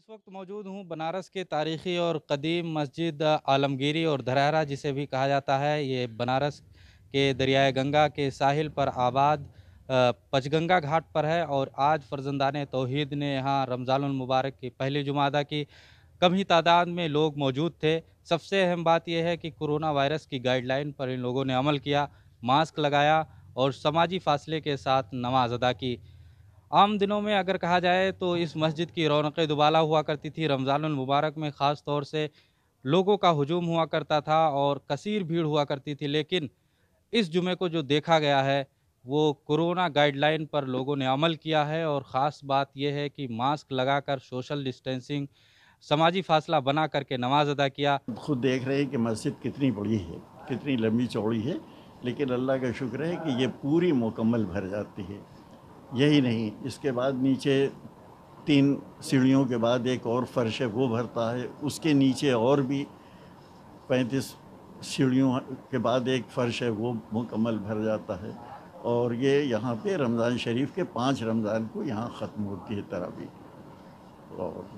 इस वक्त मौजूद हूँ बनारस के तारीखी और कदीम मस्जिद आलमगीरी और धरहरा जिसे भी कहा जाता है। ये बनारस के दरियाए गंगा के साहिल पर आबाद पंचगंगा घाट पर है और आज फर्जंदान तौहीद ने यहाँ रमज़ानुल मुबारक की पहली जुमा अदा की। कम ही तादाद में लोग मौजूद थे। सबसे अहम बात यह है कि कोरोना वायरस की गाइडलाइन पर इन लोगों ने अमल किया, मास्क लगाया और समाजी फासले के साथ नमाज अदा की। आम दिनों में अगर कहा जाए तो इस मस्जिद की रौनकें दुबाला हुआ करती थी। रमज़ानुल मुबारक में ख़ास तौर से लोगों का हुजूम हुआ करता था और कसीर भीड़ हुआ करती थी, लेकिन इस जुमे को जो देखा गया है वो कोरोना गाइडलाइन पर लोगों ने अमल किया है और ख़ास बात यह है कि मास्क लगाकर सोशल डिस्टेंसिंग, समाजी फासला बना करके नमाज अदा किया। खुद देख रहे हैं कि मस्जिद कितनी बड़ी है, कितनी लंबी चौड़ी है, लेकिन अल्लाह का शुक्र है कि ये पूरी मुकम्मल भर जाती है। यही नहीं, इसके बाद नीचे 3 सीढ़ियों के बाद एक और फर्श है, वो भरता है। उसके नीचे और भी 35 सीढ़ियों के बाद एक फ़र्श है, वो मुकम्मल भर जाता है। और ये यहाँ पे रमज़ान शरीफ के 5 रमज़ान को यहाँ ख़त्म होती है तरावी, और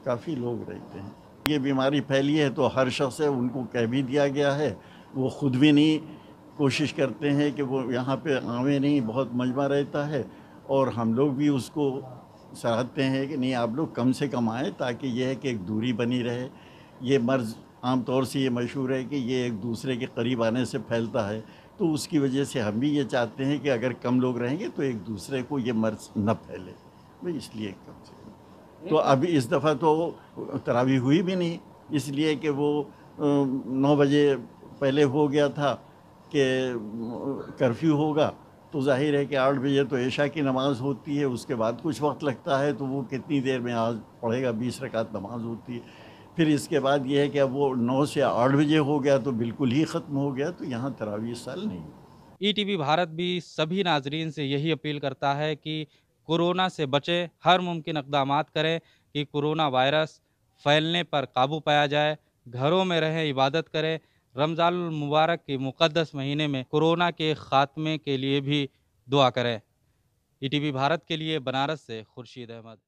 काफ़ी लोग रहते हैं। ये बीमारी फैली है तो हर शख्स है, उनको कह भी दिया गया है, वो ख़ुद भी नहीं कोशिश करते हैं कि वो यहाँ पे आवे नहीं, बहुत मजमा रहता है। और हम लोग भी उसको सराहते हैं कि नहीं, आप लोग कम से कम आएँ, ताकि ये है कि एक दूरी बनी रहे। ये मर्ज़ आम तौर से ये मशहूर है कि ये एक दूसरे के करीब आने से फैलता है, तो उसकी वजह से हम भी ये चाहते हैं कि अगर कम लोग रहेंगे तो एक दूसरे को ये मर्ज़ न फैले, भाई इसलिए कम से कम। तो अभी इस दफ़ा तो तरावी हुई भी नहीं, इसलिए कि वो 9 बजे पहले हो गया था कि कर्फ्यू होगा, तो ज़ाहिर है कि 8 बजे तो इशा की नमाज़ होती है, उसके बाद कुछ वक्त लगता है, तो वो कितनी देर में आज पढ़ेगा, 20 रकात नमाज़ होती है। फिर इसके बाद ये है कि अब वो 9 से 8 बजे हो गया तो बिल्कुल ही ख़त्म हो गया, तो यहाँ तरावी इस साल नहीं। ईटीवी भारत भी सभी नाजरीन से यही अपील करता है कि कोरोना से बचें, हर मुमकिन इक़दामात करें कि कोरोना वायरस फैलने पर काबू पाया जाए। घरों में रहें, इबादत करें। रमज़ानुल मुबारक के मुक़द्दस महीने में कोरोना के ख़ात्मे के लिए भी दुआ करें। ईटीवी भारत के लिए बनारस से खुर्शीद अहमद।